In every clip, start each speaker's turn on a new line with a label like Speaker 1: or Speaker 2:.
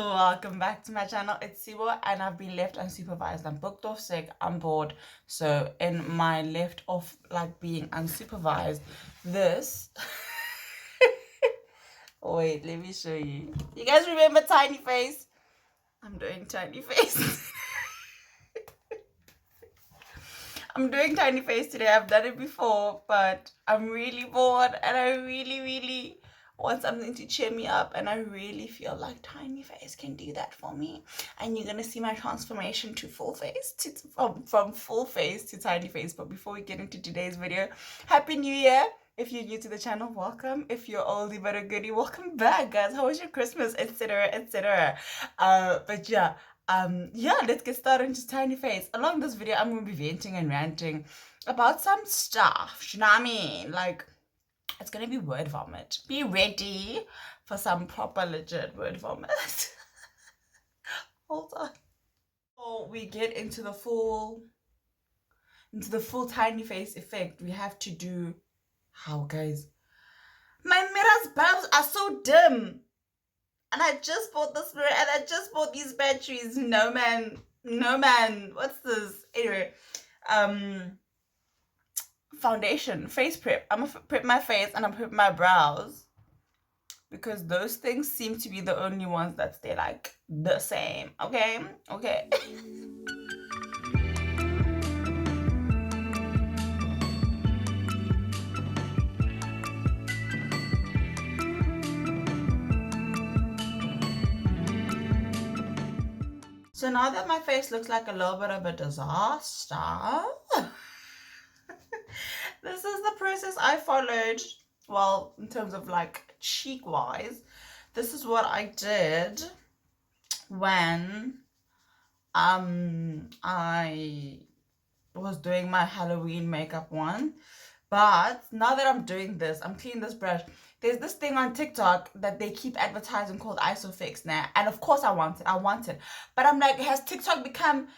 Speaker 1: Welcome back to my channel. It's Sibo and I've been left unsupervised. I'm booked off sick. I'm bored. So in my left off like being unsupervised, this wait, let me show you. You guys remember Tiny Face? I'm doing Tiny Face. I'm doing Tiny Face today. I've done it before, but I'm really bored and I really want something to cheer me up, and I really feel like Tiny Face can do that for me. And you're gonna see my transformation to full face, from full face to Tiny Face. But before we get into today's video, Happy New Year! If you're new to the channel, welcome. If you're oldie but a goodie, welcome back, guys. How was your Christmas, etc, etc. But yeah, let's get started into Tiny Face. Along this video, I'm gonna be venting and ranting about some stuff. You know what I mean? Like, it's gonna be word vomit. Be ready for some proper legit word vomit. Hold on. Before we get into the full Tiny Face effect, we have to do how, guys? My mirror's bulbs are so dim. And I just bought this mirror and I just bought these batteries. No man. What's this? Anyway, foundation, face prep. I'm gonna prep my face and I'm prep my brows because those things seem to be the only ones that stay like the same. Okay. So now that my face looks like a little bit of a disaster, this is the process I followed. Well, in terms of like cheek wise, this is what I did when I was doing my Halloween makeup one. But now that I'm doing this, I'm cleaning this brush. There's this thing on TikTok that they keep advertising called ISOFix now. And of course I want it. But I'm like, has TikTok become...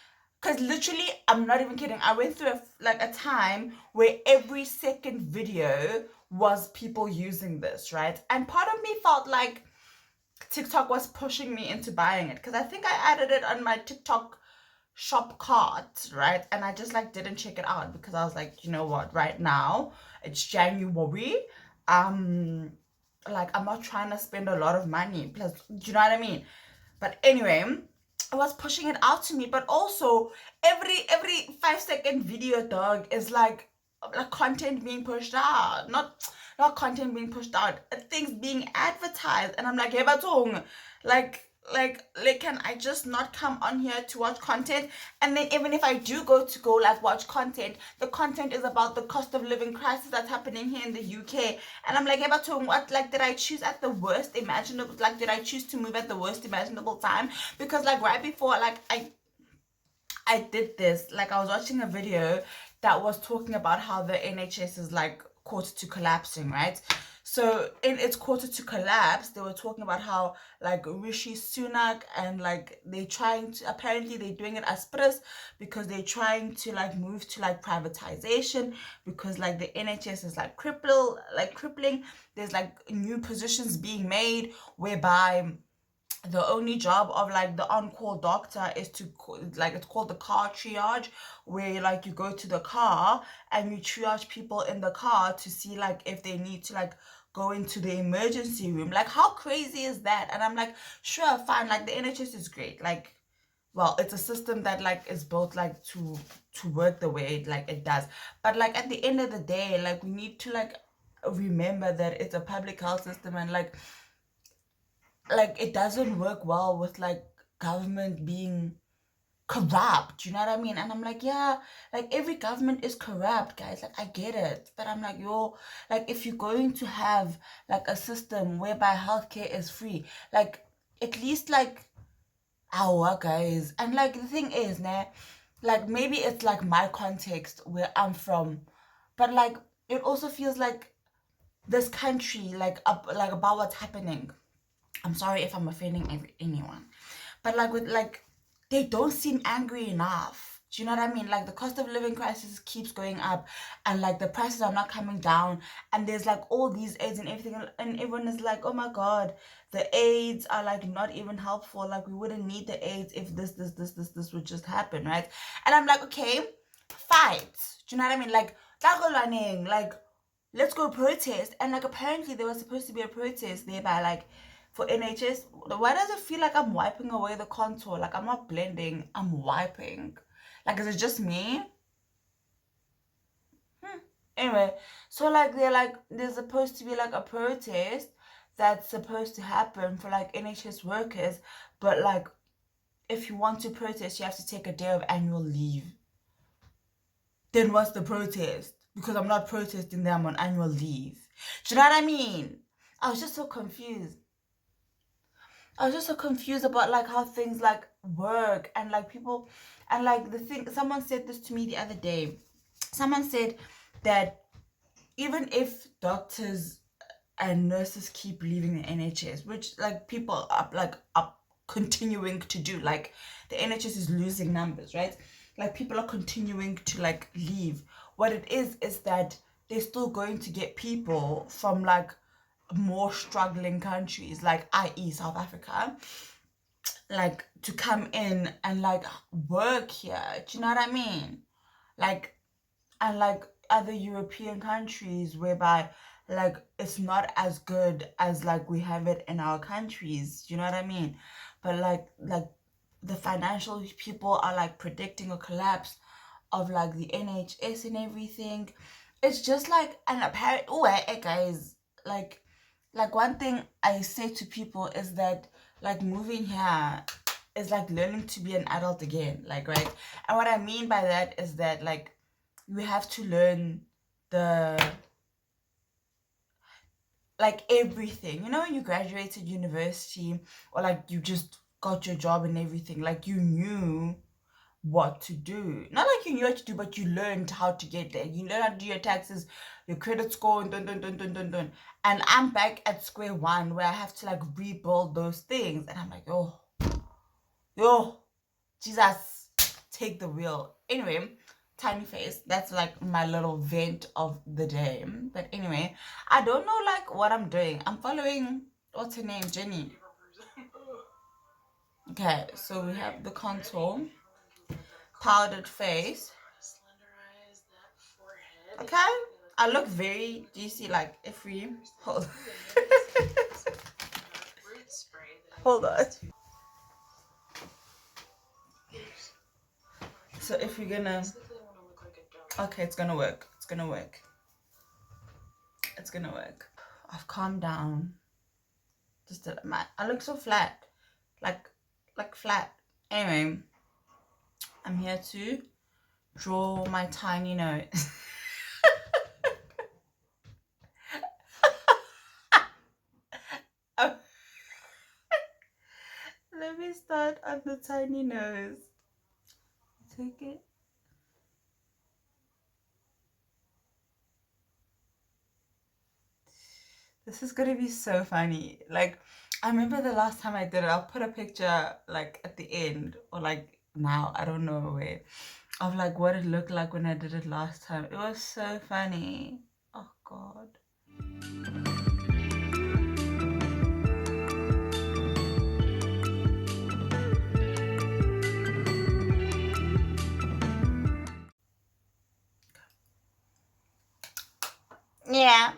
Speaker 1: Because literally, I'm not even kidding. I went through a time where every second video was people using this, right? And part of me felt like TikTok was pushing me into buying it. Because I think I added it on my TikTok shop cart, right? And I just like didn't check it out because I was like, you know what? Right now, it's January. Like, I'm not trying to spend a lot of money. Plus, do you know what I mean? But anyway... I was pushing it out to me, but also every 5-second video, dog, is like content being pushed out, not content being pushed out, things being advertised, and I'm like, hey, batong, like can I just not come on here to watch content? And then even if I do go like watch content, the content is about the cost of living crisis that's happening here in the UK, and I'm like, hey, batong, what, like, did I choose at the worst imaginable, like, did I choose to move at the worst imaginable time? Because like right before, like, I did this, like, I was watching a video that was talking about how the NHS is like quarter to collapsing, right? So in its quarter to collapse, they were talking about how like Rishi Sunak and like apparently they're doing it as press because they're trying to like move to like privatization because like the NHS is like crippling. There's like new positions being made whereby the only job of like the on-call doctor is to like, it's called the car triage, where like you go to the car and you triage people in the car to see like if they need to like go into the emergency room. Like, how crazy is that? And I'm like, sure, fine, like the NHS is great, like, well, it's a system that like is built like to work the way it does, but like at the end of the day, like we need to like remember that it's a public health system, and like it doesn't work well with like government being corrupt, you know what I mean? And I'm like, yeah, like every government is corrupt, guys, like I get it, but I'm like, yo, like if you're going to have like a system whereby healthcare is free, like at least like our guys. And like the thing is, nah, like maybe it's like my context where I'm from, but like it also feels like this country like about what's happening. I'm sorry if I'm offending anyone, but like with like they don't seem angry enough. Do you know what I mean? Like the cost of living crisis keeps going up, and like the prices are not coming down, and there's like all these aids and everything, and everyone is like, oh my god, the aids are like not even helpful. Like we wouldn't need the aids if this would just happen, right? And I'm like, okay, fight. Do you know what I mean? Like let's go protest. And like apparently there was supposed to be a protest there by like for NHS. Why does it feel like I'm wiping away the contour? Like I'm not blending, I'm wiping. Like is it just me? Anyway, so like they're like there's supposed to be like a protest that's supposed to happen for like NHS workers, but like if you want to protest you have to take a day of annual leave. Then what's the protest? Because I'm not protesting them on annual leave. Do you know what I mean? I was just so confused. I was just so confused about like how things like work and like people and like the thing someone said this to me the other day. Someone said that even if doctors and nurses keep leaving the NHS, which like people are continuing to do, like the NHS is losing numbers, right? Like people are continuing to like leave. What it is that they're still going to get people from like more struggling countries, like i.e. South Africa, like to come in and like work here. Do you know what I mean? Like and like other European countries whereby like it's not as good as like we have it in our countries. Do you know what I mean? But like the financial people are like predicting a collapse of like the NHS and everything. It's just like an apparent guys, like one thing I say to people is that like moving here is like learning to be an adult again, like, right? And what I mean by that is that like we have to learn the like everything. You know, when you graduated university or like you just got your job and everything, like you knew what to do. Not like you knew what to do, but you learned how to get there. You learned how to do your taxes, your credit score, and dun dun dun dun dun dun. And I'm back at square one where I have to like rebuild those things. And I'm like, yo, Jesus, take the wheel. Anyway, tiny face. That's like my little vent of the day. But anyway, I don't know like what I'm doing. I'm following, what's her name? Jenny. Okay, so we have the contour, powdered face. Okay, I look very, do you see like if we hold hold on. So if we're gonna, okay, it's gonna work. It's gonna work. It's gonna work. I've calmed down. Just I look so flat, like flat. Anyway, I'm here to draw my tiny nose. Let me start on the tiny nose. Take it. This is gonna be so funny. Like, I remember the last time I did it, I'll put a picture like at the end or like now, I don't know where, of like what it looked like when I did it last time. It was so funny. Oh God. Yeah.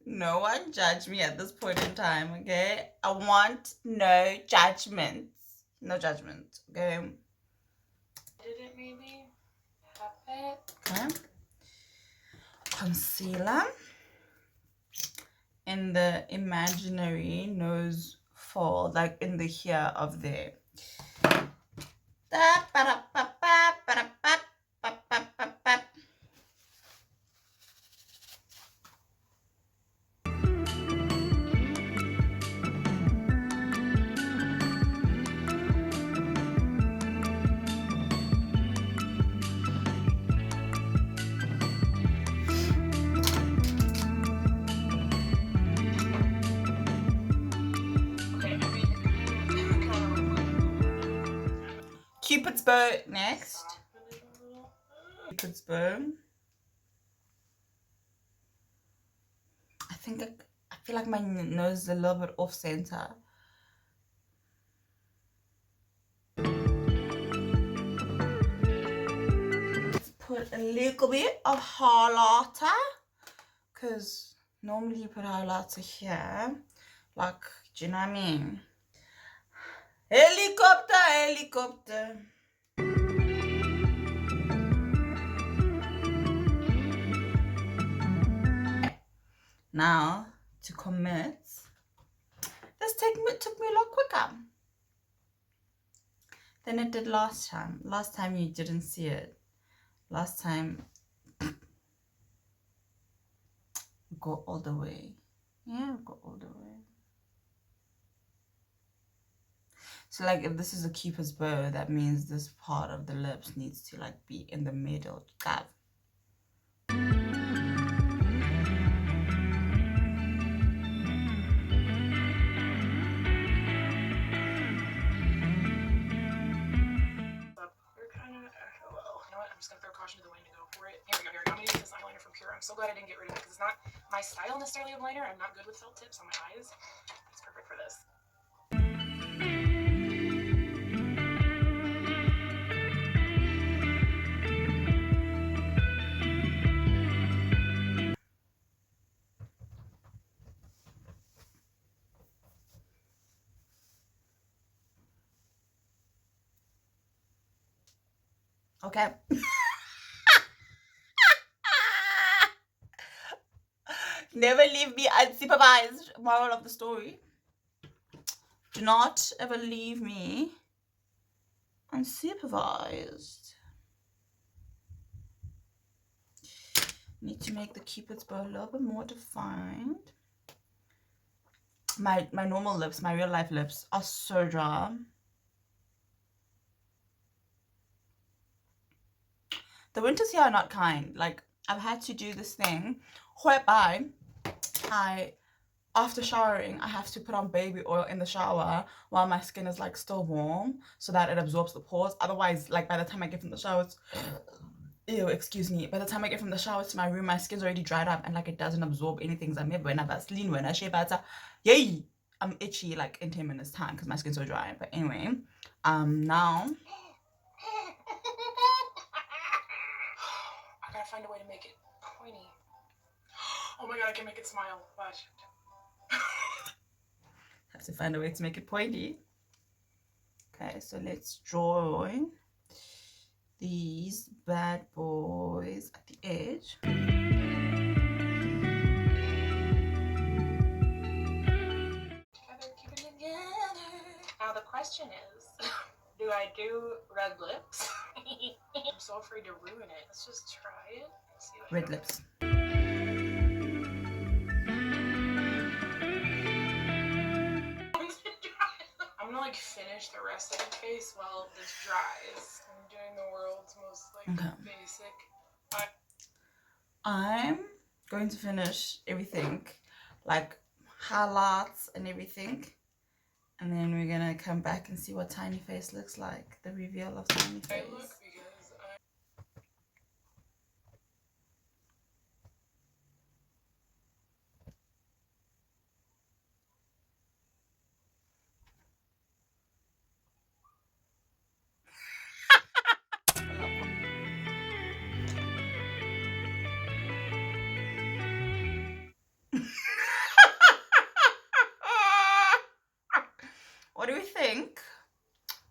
Speaker 1: No one judge me at this point in time, okay? I want no judgments. No judgment, okay?
Speaker 2: Did it maybe? Have it?
Speaker 1: Okay. Concealer in the imaginary nose fold, like in the here of there. bow next. Cupid's bow. I feel like my nose is a little bit off center. Let's put a little bit of highlighter, because normally you put highlighter here. Like, do you know what I mean? Helicopter, helicopter. Now, to commit, this took me a lot quicker than it did last time. Last time you didn't see it. Last time, go all the way. Yeah, go all the way. So like if this is a Cupid's bow, that means this part of the lips needs to like be in the middle. Got
Speaker 2: Caution to the wind to go for it. Here we go. Here, I'm gonna use this eyeliner from Pure. I'm so glad I didn't get rid of it because it's not my style necessarily of liner. I'm not good with felt tips on my eyes. It's perfect for this.
Speaker 1: okay. Never leave me unsupervised. Moral of the story. Do not ever leave me unsupervised. Need to make the Cupid's bow a little bit more defined. My normal lips, my real life lips are so dry. The winters here are not kind. Like, I've had to do this thing whereby after showering, I have to put on baby oil in the shower while my skin is like still warm so that it absorbs the pores. Otherwise, like by the time I get from the showers, ew, excuse me. By the time I get from the showers to my room, my skin's already dried up and like it doesn't absorb anything. When I Vaseline, when I shea butter, yay! I'm itchy like in 10 minutes time because my skin's so dry. But anyway, now
Speaker 2: I gotta find a way to make it pointy. Oh my god, I can make it smile. Watch.
Speaker 1: have to find a way to make it pointy. Okay, so let's draw these bad boys at the edge.
Speaker 2: Now the question is, do I do red lips? I'm so afraid to ruin it. Let's just try it. See what
Speaker 1: Red lips.
Speaker 2: I'm gonna like finish the rest of the face while this dries. I'm doing the world's most like basic.
Speaker 1: I'm going to finish everything, like highlights and everything, and then we're gonna come back and see what Tiny Face looks like, the reveal of Tiny Face. What do we think?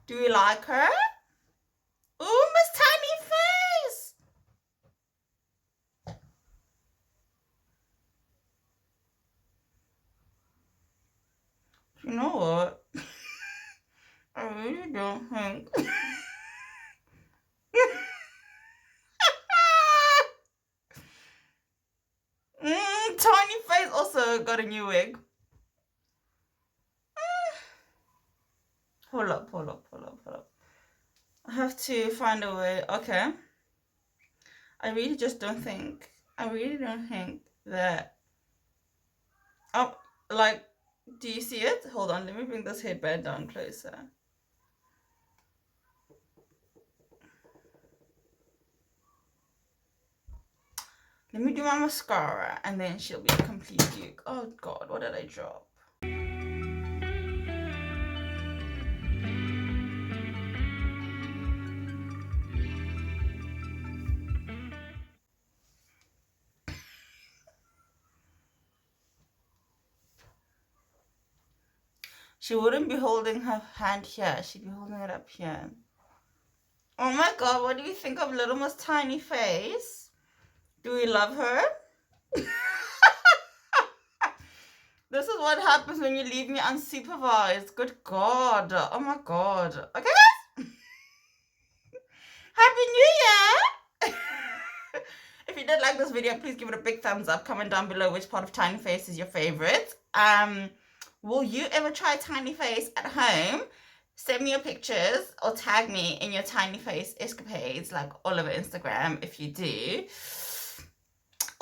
Speaker 1: Do we like her? Ooh, Miss Tiny Face! You know what? I really don't think. Tiny Face also got a new wig. Hold up. I have to find a way. Okay. I really don't think that. Oh, like, do you see it? Hold on, let me bring this headband down closer. Let me do my mascara and then she'll be a complete duke. Oh god, what did I drop? She wouldn't be holding her hand here. She'd be holding it up here. Oh my god, what do you think of Little Miss Tiny Face? Do we love her? This is what happens when you leave me unsupervised. Good god. Oh my god. Okay, guys? Happy New Year! If you did like this video, please give it a big thumbs up. Comment down below which part of Tiny Face is your favorite. Will you ever try Tiny Face at home? Send me your pictures or tag me in your Tiny Face escapades, like all over Instagram if you do.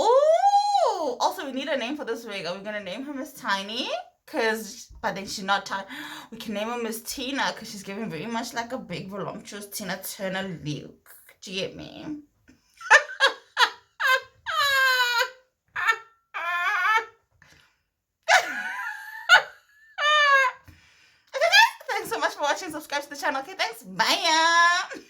Speaker 1: Oh, also we need a name for this wig. Are we gonna name her Miss Tiny? But then she's not tiny. We can name her Miss Tina because she's giving very much like a big voluptuous Tina Turner look. Do you get me? Okay, thanks so much for watching. Subscribe to the channel. Okay, thanks. Bye.